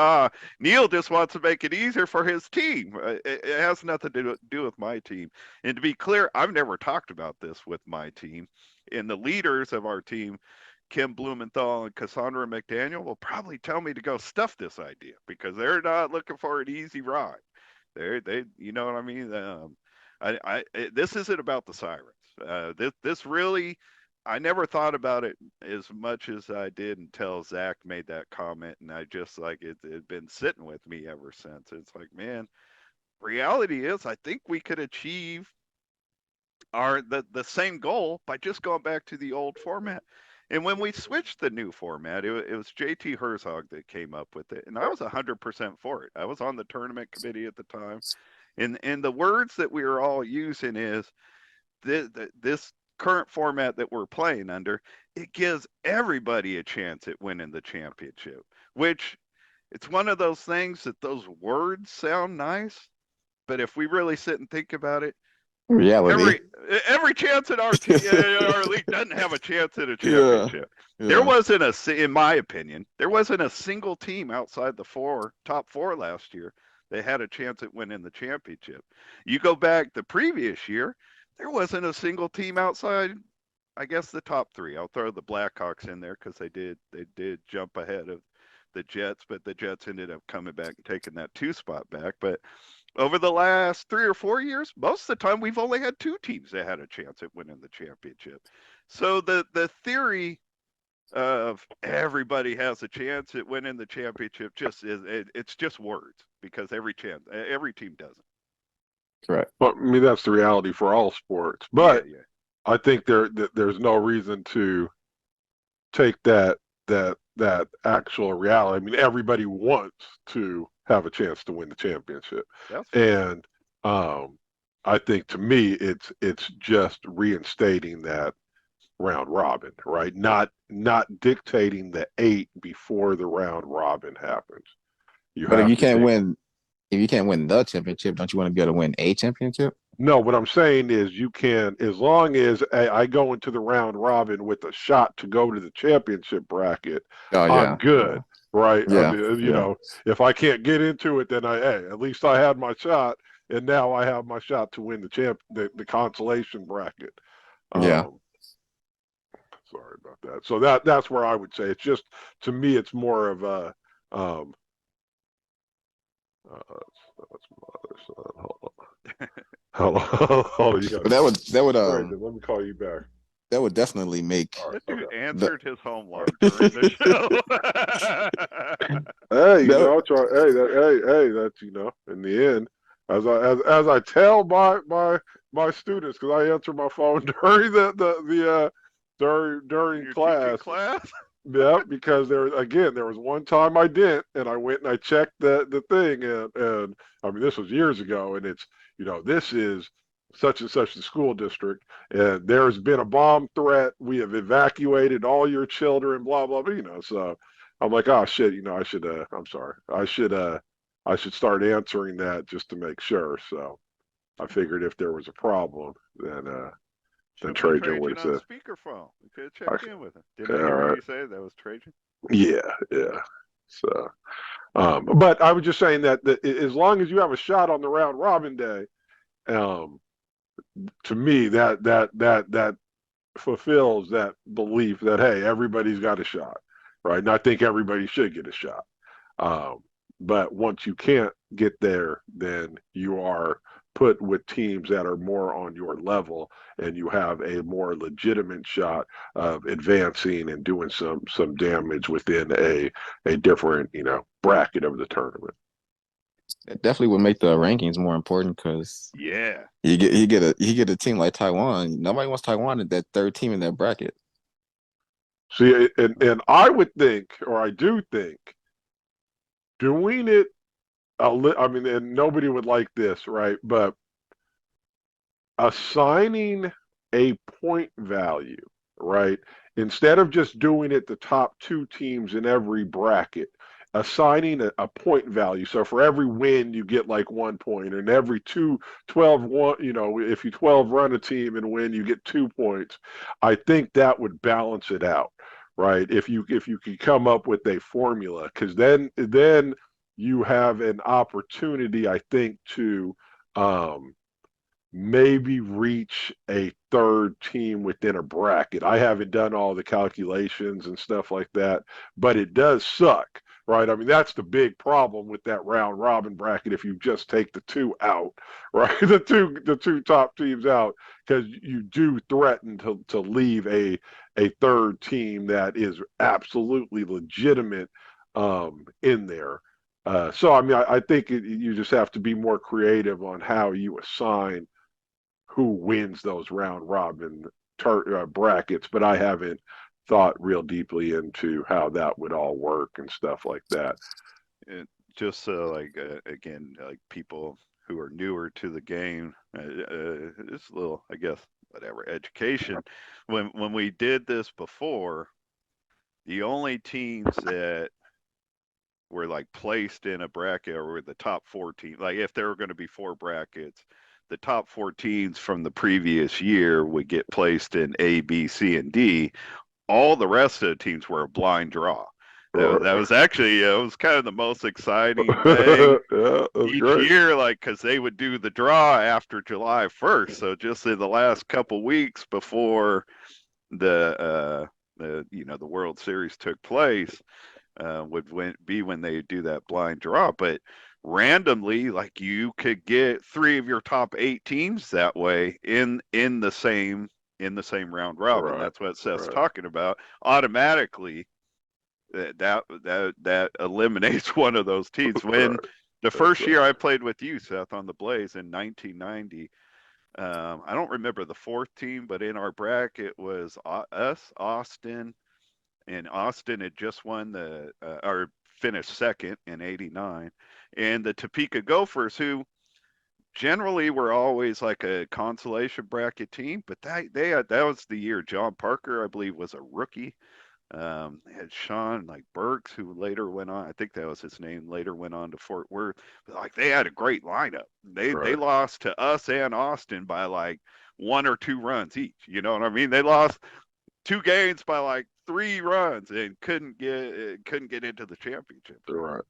Neil just wants to make it easier for his team. It has nothing to do with my team. And to be clear, I've never talked about this with my team. And the leaders of our team, Kim Blumenthal and Cassandra McDaniel, will probably tell me to go stuff this idea, because they're not looking for an easy ride. You know what I mean? This isn't about the Sirens. This really, I never thought about it as much as I did until Zach made that comment, and I just, like, it had been sitting with me ever since. It's like, man, reality is, I think we could achieve the same goal by just going back to the old format. And when we switched the new format, it was JT Herzog that came up with it, and I was 100% for it. I was on the tournament committee at the time, and the words that we were all using is, this current format that we're playing under, it gives everybody a chance at winning the championship, which, it's one of those things that those words sound nice, but if we really sit and think about it, Reality. every chance at our league doesn't have a chance at a Yeah. championship. There Yeah. wasn't in my opinion, there wasn't a single team outside the top four last year that had a chance at winning the championship. You go back the previous year, there wasn't a single team outside, I guess, the top three. I'll throw the Blackhawks in there because they did jump ahead of the Jets, but the Jets ended up coming back and taking that 2 spot back. But over the last 3 or 4 years, most of the time we've only had 2 teams that had a chance at winning the championship. So the theory of everybody has a chance at winning the championship it's just words, because every team doesn't. Correct. But I mean, that's the reality for all sports. But I think there's no reason to take that actual reality. I mean, everybody wants to have a chance to win the championship, and I think, to me, it's just reinstating that round robin, right? Not dictating the 8 before the round robin happens. But if you can't win the championship, don't you want to be able to win a championship? No, what I'm saying is, you can, as long as I go into the round robin with a shot to go to the championship bracket, I'm good, right? Yeah. I mean, if I can't get into it, then at least I had my shot, and now I have my shot to win the consolation bracket. Sorry about that. So that's where I would say, it's just, to me, it's more of a that's my other son. Hold on. But that would Brandon, let me call you back. That would definitely make Right, okay. answered his homework during the show. Hey, No. hey, that's in the end, as I tell my students, because I answer my phone during during Your teaching class. class? Yeah, because there was one time I didn't, and I went and I checked the thing, and I mean this was years ago, and it's this is such and such the school district, and there's been a bomb threat. We have evacuated all your children, blah blah blah. So I'm like, oh shit, I'm sorry, I should start answering that just to make sure. So I figured if there was a problem, then Should put Trajan would Trajan have on said, speakerphone. We could have I, checked in with him. Didn't all I hear right, you say that was Trajan? yeah, yeah. So. But I was just saying that as long as you have a shot on the round robin day, um, to me that fulfills that belief that hey, everybody's got a shot, right? And I think everybody should get a shot. Um, but once you can't get there, then you are put with teams that are more on your level, and you have a more legitimate shot of advancing and doing some damage within a different bracket of the tournament. It definitely would make the rankings more important because Yeah. you get a team like Taiwan. Nobody wants Taiwan at that third team in that bracket. See, and I would think, or I do think, doing it I mean, and nobody would like this, right? But assigning a point value, right? Instead of just doing it the top two teams in every bracket, assigning a point value. So for every win, you get like 1 point, and every 12 if you 12 run a team and win, you get 2 points. I think that would balance it out, right? If you could come up with a formula, because then you have an opportunity, I think, to um, maybe reach a third team within a bracket. I haven't done all the calculations and stuff like that, but it does suck, right? I mean, that's the big problem with that round robin bracket if you just take the two out, right? The two top teams out, because you do threaten to leave a third team that is absolutely legitimate in there. So I mean, I think you just have to be more creative on how you assign who wins those round robin brackets, but I haven't thought real deeply into how that would all work and stuff like that. It, just so again, like people who are newer to the game, it's a little, I guess, whatever education. When we did this before, the only teams that were like placed in a bracket or were the top 14. Like if there were going to be four brackets, the top 14s from the previous year would get placed in A, B, C, and D. All the rest of the teams were a blind draw. That was actually it was kind of the most exciting thing Yeah, that's each great. year, like because they would do the draw after July 1st. So just in the last couple weeks before the World Series took place, be when they do that blind draw. But randomly, like you could get three of your top eight teams that way in the same round robin. Right, That's what Seth's right, talking about. Automatically, that eliminates one of those teams. When right. the That's first year I played with you, Seth, on the Blaze in 1990. I don't remember the fourth team, but in our bracket was us, Austin, and Austin had just won or finished second in '89, and the Topeka Gophers, who generally were always like a consolation bracket team, but that was the year John Parker, I believe, was a rookie. They had Sean like Burks, who later went on. I think that was his name. Later went on to Fort Worth. But like they had a great lineup. They right. lost to us and Austin by like one or two runs each. You know what I mean? They lost two games by like 3 runs and couldn't get into the championship. Right.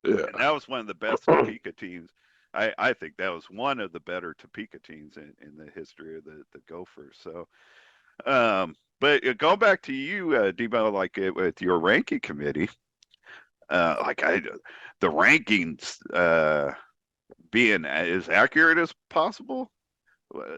Yeah. And that was one of the best Topeka teams. I think that was one of the better Topeka teams in the history of the Gophers. So, but going back to you, Debo, like with your ranking committee, the rankings being as accurate as possible,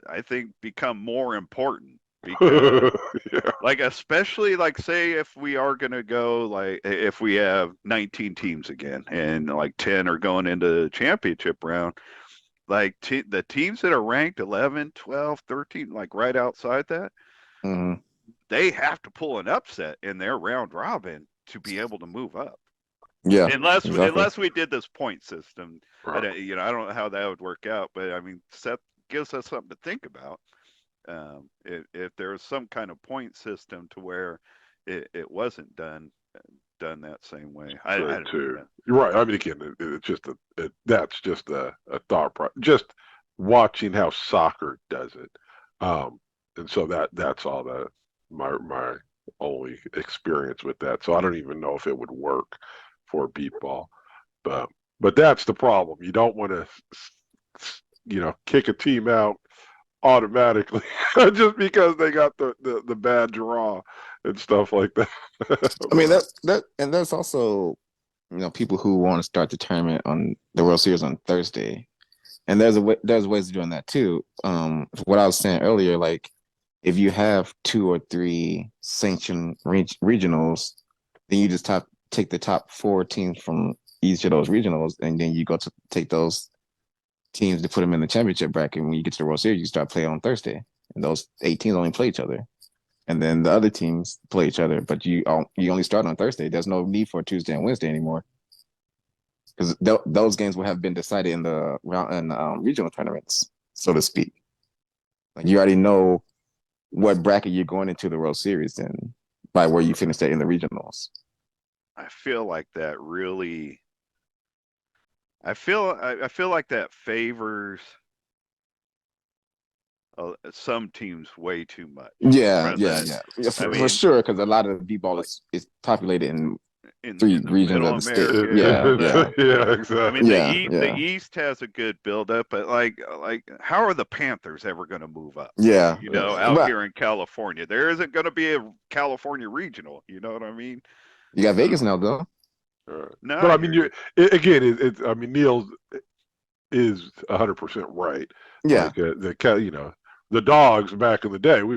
I think become more important because Yeah. like especially like say if we are going to go like if we have 19 teams again and like 10 are going into the championship round, like the teams that are ranked 11, 12, 13, like right outside that, Hmm. they have to pull an upset in their round robin to be able to move up. Yeah, exactly. Unless we did this point system, Right. I don't know how that would work out, but I mean, Seth gives us something to think about. If there was some kind of point system to where it wasn't done that same way, So I don't too. know. You're right. I mean, again, it's just that's just a thought process. Just watching how soccer does it, um, and so that's all that my only experience with that. So I don't even know if it would work for beat ball, but but that's the problem. You don't want to, kick a team out automatically just because they got the bad draw and stuff like that. I mean But and there's also people who want to start the tournament on the World Series on Thursday, and there's ways of doing that too. What I was saying earlier, like if you have two or three sanctioned regionals, then you just take the top four teams from each of those regionals, and then you go to take those teams to put them in the championship bracket. When you get to the World Series, you start playing on Thursday, and those 8 teams only play each other, and then the other teams play each other. But you only start on Thursday. There's no need for Tuesday and Wednesday anymore because those games will have been decided in the round and regional tournaments, so to speak. Like you already know what bracket you're going into the World Series in by where you finished in the regionals. I feel like that really. I feel like that favors some teams way too much. Yeah, Rather yeah, than, yeah, I for mean, sure. Because a lot of the b-ball like is populated in three in the regions Middle of the state. America and all that. yeah, I mean, exactly. The Yeah, East has a good buildup, but like how are the Panthers ever going to move up? yeah. Out But here in California, there isn't going to be a California regional. You know what I mean? you got Vegas So now, though. All right. no, But I I mean, hear you. again, it's I mean, Neil's is 100% right. Yeah, Like the dogs back in the day, who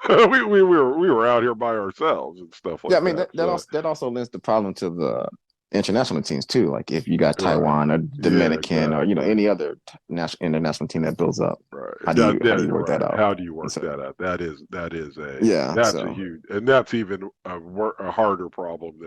we were out here by ourselves and stuff yeah. I like mean that. So that also lends the problem to the international teams too. Like if you got right, Taiwan or yeah, Dominican or exactly. any other national international team that builds up, Right. how do you work that Right. out? How do you work So that out? That is yeah, that's a so huge, and that's even a harder problem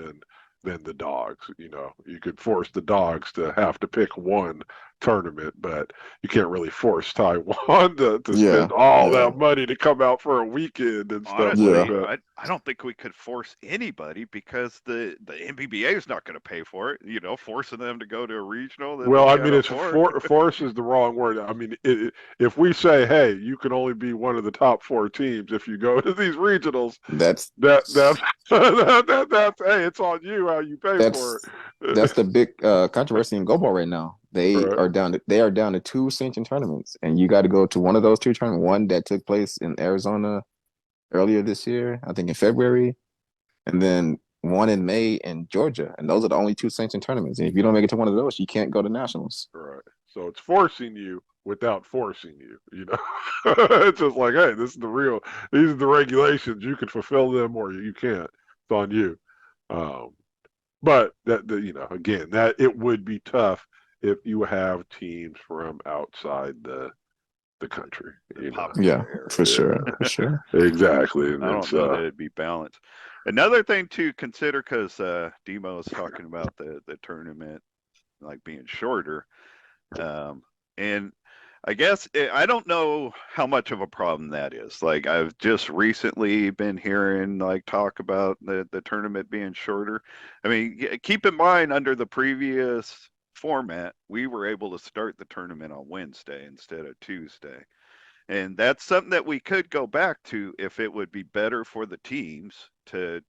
than the dogs. You could force the dogs to have to pick one tournament, but you can't really force Taiwan to yeah, spend all yeah, that money to come out for a weekend and stuff like yeah. Honestly, that. I don't think we could force anybody because the NBBA is not going to pay for it. Forcing them to go to a regional that they Well, I can't mean, it's afford. force is the wrong word. I mean, if we say, "Hey, you can only be one of the top four teams if you go to these regionals," That's that that's hey, it's on you how you pay for that's it. that's the big controversy in Go Ball right now. Right. They are down to two sanctioned tournaments, and you got to go to one of those two tournaments. One that took place in Arizona earlier this year, I think in February, and then one in May in Georgia. And those are the only two sanctioned tournaments. And if you don't make it to one of those, you can't go to nationals. Right. So it's forcing you without forcing you. It's just like, hey, this is the real. These are the regulations. You can fulfill them or you can't. It's on you. Um, but again, that it would be tough if you have teams from outside the country. The You know. Yeah, popular for area. sure, Yeah. for sure. Exactly. And I don't it's know that it'd be balanced. Another thing to consider, because Demo is talking about the tournament like being shorter, um, and I guess I don't know how much of a problem that is. Like I've just recently been hearing like talk about the tournament being shorter. I mean, keep in mind under the previous format, we were able to start the tournament on Wednesday instead of Tuesday. And that's something that we could go back to if it would be better for the teams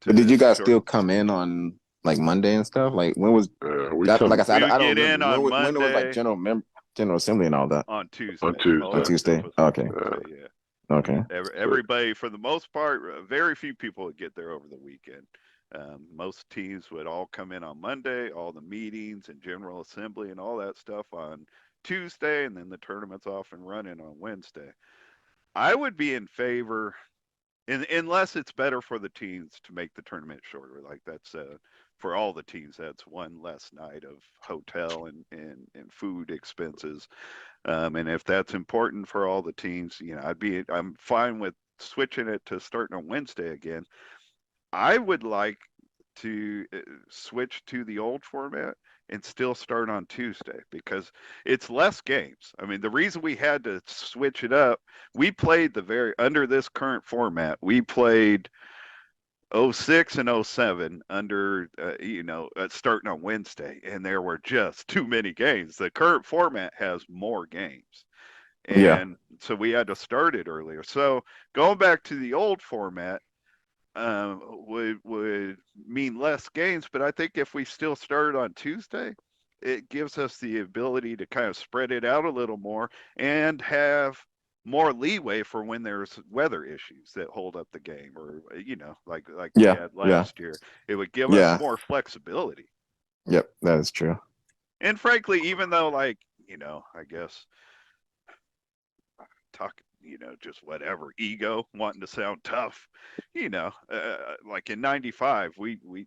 But did to you guys still shorten. come in on like Monday and stuff? Like when was we that? Like come I said, We would I don't get remember in on when it was like Monday General Assembly and all that on on Tuesday. on Most Tuesday. of Tuesday. this was on Okay, Uh, Tuesday, yeah. okay. so Everybody, for the most part, very few people would get there over the weekend. Most teams would all come in on Monday, all the meetings and General Assembly and all that stuff on Tuesday, and then the tournament's off and running on Wednesday. I would be in favor, unless it's better for the teams to make the tournament shorter. Like that's for all the teams, that's one less night of hotel and food expenses. And if that's important for all the teams, I'm fine with switching it to starting on Wednesday again. I would like to switch to the old format and still start on Tuesday because it's less games. I mean, the reason we had to switch it up, we played under this current format, we played '06 and '07 under, starting on Wednesday, and there were just too many games. The current format has more games. Yeah. And so we had to start it earlier. So going back to the old format, would mean less games, but I think if we still started on Tuesday, it gives us the ability to kind of spread it out a little more and have more leeway for when there's weather issues that hold up the game, or like we Yeah. had Yeah. last year. It would give us Yeah. more flexibility. Yep. That is true. And frankly, even though I guess talk, just whatever ego, wanting to sound tough, like in '95,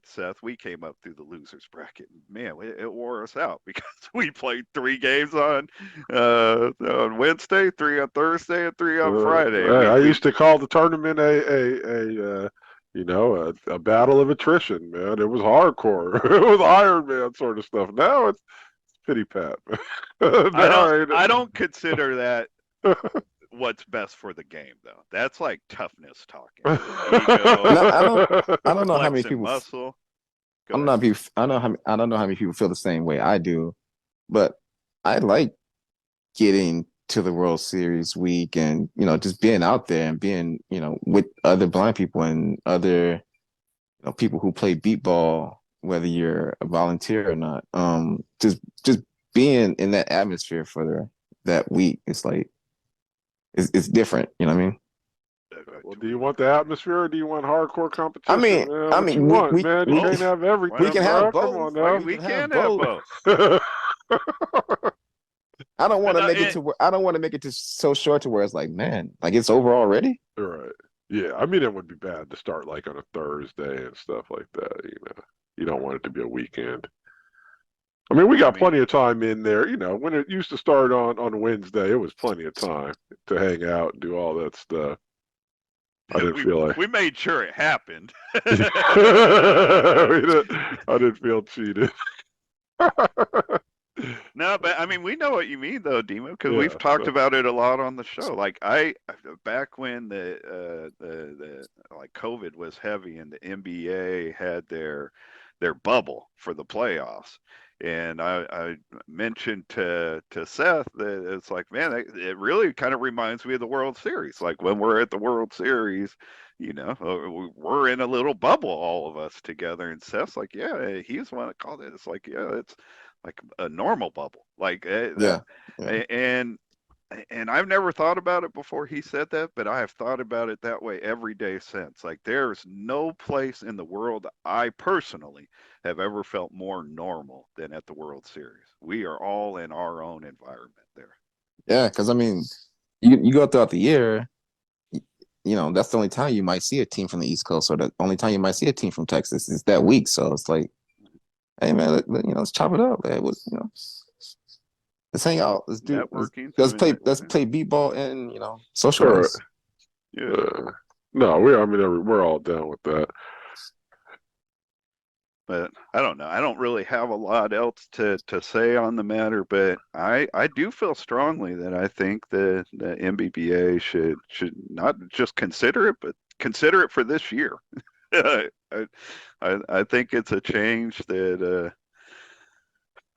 Seth, we came up through the losers bracket. Man, it wore us out because we played 3 games on Wednesday, 3 on Thursday, and 3 on Friday. I We used to call the tournament a battle of attrition, man. It was hardcore. It was Iron Man sort of stuff. Now it's pity pat. I don't consider that what's best for the game, though. That's like toughness talking, ego, And I don't know how many flexing people. muscle. Go I'm ahead. not. I don't know how many people feel the same way I do, but I like getting to the World Series week and just being out there and being with other blind people and other people who play beat ball, whether you're a volunteer or not. Just being in that atmosphere for that week, it's like it's different. You know what I mean? Well, do you want the atmosphere or do you want hardcore competition, I mean, man? I What you mean, want, man? You we can't have everything, we can bro. have Come on both. now. We can can have have both. both. I don't want But to make it to where I don't want to make it to so short to where it's like, man, like it's over already. Right. Yeah, I mean, it would be bad to start like on a Thursday and stuff like that. You don't want it to be a weekend. I mean, we got plenty of time in there. When it used to start on Wednesday, it was plenty of time to hang out and do all that stuff. I didn't feel like we made sure it happened. I didn't feel cheated. No, but I mean, we know what you mean, though, Demo, because Yeah, we've talked about it a lot on the show. Like back when the like COVID was heavy and the NBA had their bubble for the playoffs, and I mentioned to Seth that it's like, man, it really kind of reminds me of the World Series. Like when we're at the World Series, we're in a little bubble, all of us together. And Seth's like, yeah, he's one that called it. It's like, yeah, it's like a normal bubble, like that. Yeah. And I've never thought about it before he said that, but I have thought about it that way every day since. Like there's no place in the world I personally have ever felt more normal than at the World Series. We are all in our own environment there. Yeah, because I mean, you go throughout the year, that's the only time you might see a team from the East Coast, or the only time you might see a team from Texas is that week. So it's like, hey man, let's chop it up. Man. Let's hang out. Let's do Networking. let's play beat ball and socialize. Right. Yeah. No, we're all down with that. But I don't know. I don't really have a lot else to say on the matter, but I do feel strongly that I think the MBBA should not just consider it, but consider it for this year. I think it's a change that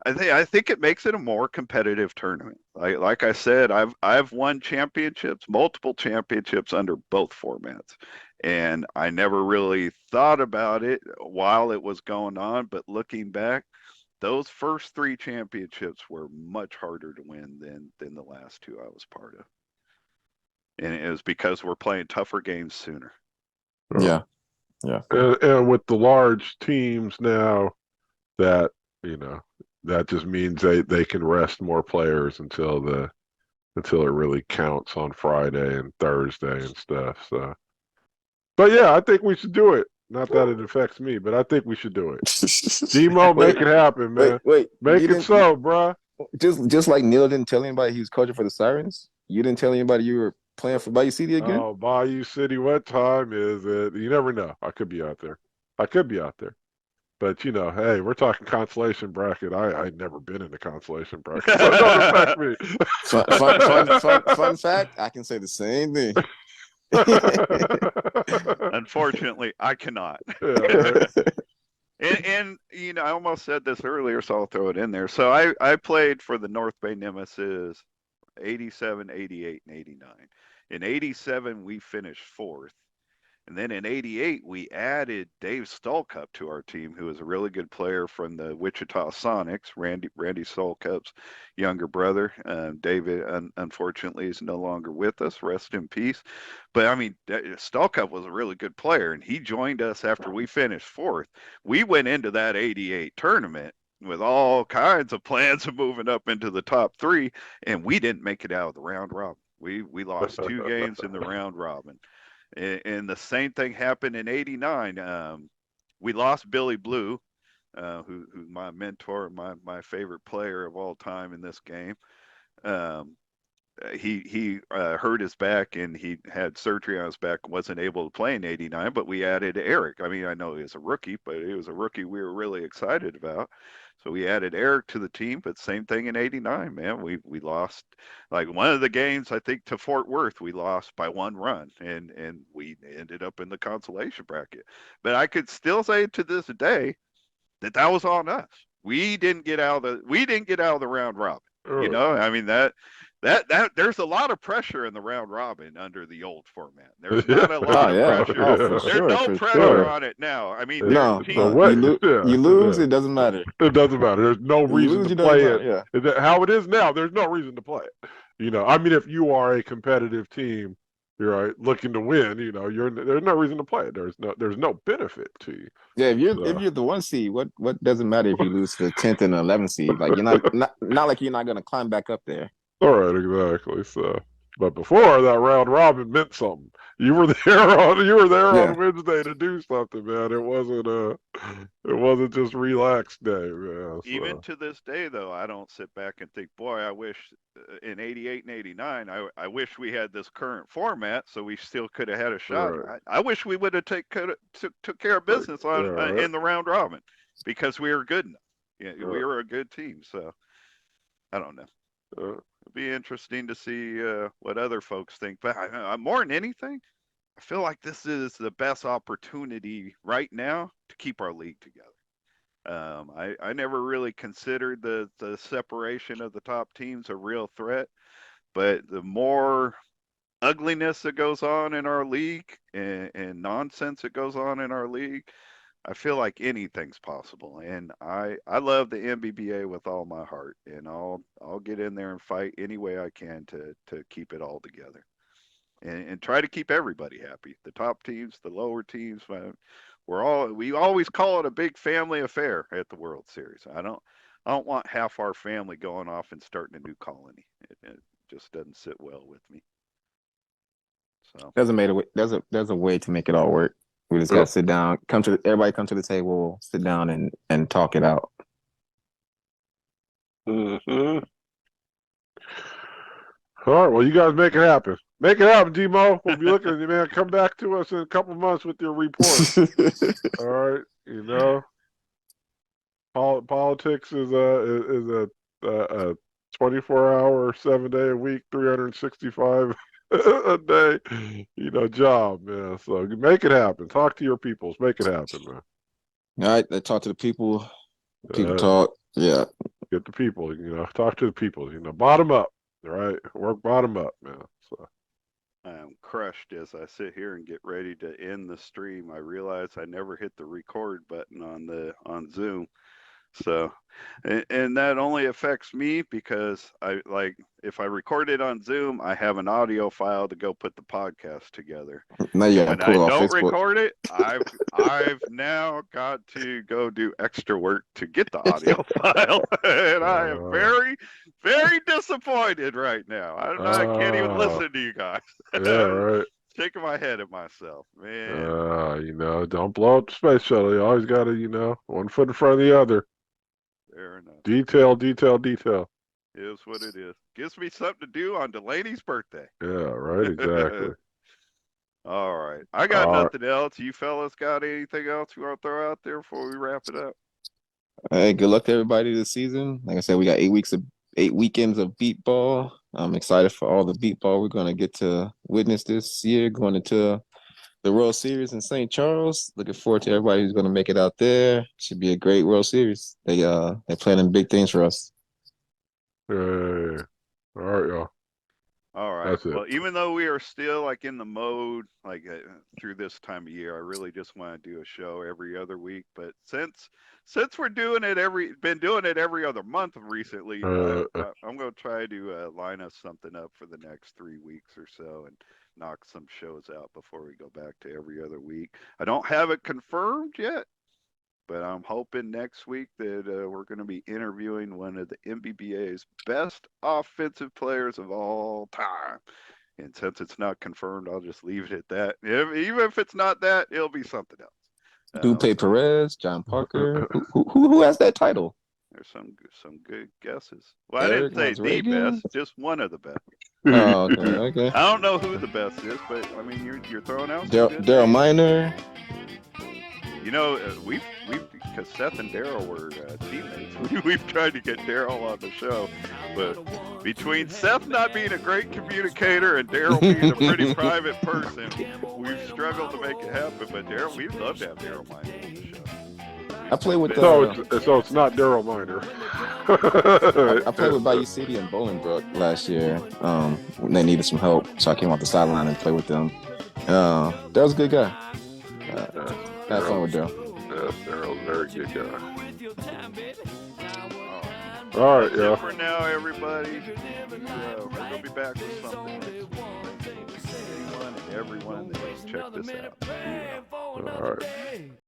I think it makes it a more competitive tournament. Like I said, I've won championships, multiple championships under both formats, and I never really thought about it while it was going on. But looking back, those first 3 championships were much harder to win than the last 2 I was part of, and it was because we're playing tougher games sooner. Yeah. And with the large teams now, that that just means they can rest more players until the until it really counts on Friday and Thursday and stuff. So, but yeah, I think we should do it. Not that it affects me, but I think we should do it. Demo, make it happen, man. Wait. Make You it didn't so, bruh. just like Neil didn't tell anybody he was coaching for the Sirens. You didn't tell anybody you were playing for Bayou City again. Oh, Bayou City, what time is it? You never know. I could be out there. I could be out there. But hey, we're talking consolation bracket. I'd never been in the consolation bracket, so it don't affect me. Fun fact. I can say the same thing. Unfortunately, I cannot. Yeah, right. And I almost said this earlier, so I'll throw it in there. So I played for the North Bay Nemesis 87, 88, and 89. In 87, we finished fourth. And then in 88, we added Dave Stolkup to our team, who is a really good player from the Wichita Sonics, Randy Stolkup's younger brother. David, unfortunately, is no longer with us. Rest in peace. But, I mean, Stolkup was a really good player, and he joined us after we finished fourth. We went into that 88 tournament with all kinds of plans of moving up into the top three, and we didn't make it out of the round robin. We lost 2 games in the round robin. And the same thing happened in '89. We lost Billy Blue, who's my mentor, my favorite player of all time in this game. Um, he hurt his back and he had surgery on his back, wasn't able to play in '89. But we added Eric. I mean, I know he was a rookie, but he was a rookie we were really excited about. So we added Eric to the team, but same thing in '89, man. We lost like one of the games, I think, to Fort Worth. We lost by 1 run, and we ended up in the consolation bracket. But I could still say to this day that was on us. We didn't get out of the round robin. I mean that there's a lot of pressure in the round robin under the old format. There's not a lot of pressure. There's no pressure on it now. I mean, no, you lose, it doesn't matter. It doesn't matter. There's no reason to play it. Yeah. How it is now, there's no reason to play it. I mean, if you are a competitive team, you're right, looking to win. There's no reason to play it. There's no benefit to you. Yeah, if you're the 1 seed, what doesn't matter if you lose to the 10th and the 11th seed? Like you're not like you're not gonna climb back up there. All right, exactly. So, but before that round robin meant something. You were there on Wednesday to do something, man. It wasn't just relaxed day, man. So. Even to this day, though, I don't sit back and think, boy, I wish in '88 and '89, I wish we had this current format so we still could have had a shot. Right. I wish we would have took care of business in the round robin because we were good enough. Yeah, we were a good team. So I don't know. It'll be interesting to see what other folks think. But more than anything, I feel like this is the best opportunity right now to keep our league together. I never really considered the separation of the top teams a real threat, but the more ugliness that goes on in our league and nonsense that goes on in our league, I feel like anything's possible, and I love the NBBA with all my heart, and I'll get in there and fight any way I can to keep it all together, and try to keep everybody happy. The top teams, the lower teams, we always call it a big family affair at the World Series. I don't want half our family going off and starting a new colony. It just doesn't sit well with me. So there's a way to make it all work. We just gotta sit down, everybody come to the table, sit down and talk it out. Mm-hmm. All right, well, you guys make it happen. Make it happen, Demo. We'll be looking at you, man. Come back to us in a couple months with your report. All right, politics is a 24-hour, 7-day-a-week, 365 a day, job, man. So make it happen. Talk to your peoples. Make it happen, man. All right, they talk to the people. People talk. Yeah. Get the people. Talk to the people. Bottom up. All right, work bottom up, man. So I'm crushed as I sit here and get ready to end the stream. I realize I never hit the record button on Zoom. So, and that only affects me because if I record it on Zoom, I have an audio file to go put the podcast together. Now you when I don't record it, I've now got to go do extra work to get the audio file, and I am very, very disappointed right now. I can't even listen to you guys. Yeah, right. Shaking my head at myself, man. Don't blow up the space shuttle. You always got to, one foot in front of the other. Fair enough. Detail, detail, detail. Is what it is. Gives me something to do on Delaney's birthday. Yeah, right, exactly. All right. I got nothing else. You fellas got anything else you want to throw out there before we wrap it up? Hey, good luck to everybody this season. Like I said, we got 8 weekends of beat ball. I'm excited for all the beat ball we're going to get to witness this year, going into the World Series in St. Charles. Looking forward to everybody who's going to make it out there. Should be a great World Series. They're planning big things for us. Yeah. All right, y'all. All right. That's it. Well, even though we are still like in the mode, like through this time of year, I really just want to do a show every other week. But since we're doing it every other month recently, I'm going to try to line us something up for the next 3 weeks or so and knock some shows out before we go back to every other week. I don't have it confirmed yet, but I'm hoping next week that we're going to be interviewing one of the NBBA's best offensive players of all time. And since it's not confirmed, I'll just leave it at that. Even if it's not that, it'll be something else. Dupe Perez, John Parker. Who has that title? There's some good guesses. Well, Eric, I didn't say the best, just one of the best. Oh, okay. I don't know who the best is, but I mean, you're throwing out Daryl Minor. Because Seth and Daryl were teammates. We've tried to get Daryl on the show, but between Seth not being a great communicator and Daryl being a pretty private person, we've struggled to make it happen. But Daryl, we'd love to have Daryl Minor on the show. I play with so it's not Daryl Minor. I played with Bayou City and Bolingbrook last year. When they needed some help, so I came off the sideline and played with them. Daryl's a good guy. Have fun with Daryl. Yes, Daryl's a very good guy. All right, That's it for now, everybody. We're going to be back with something next week. Anyone and everyone that has checked this out. All right.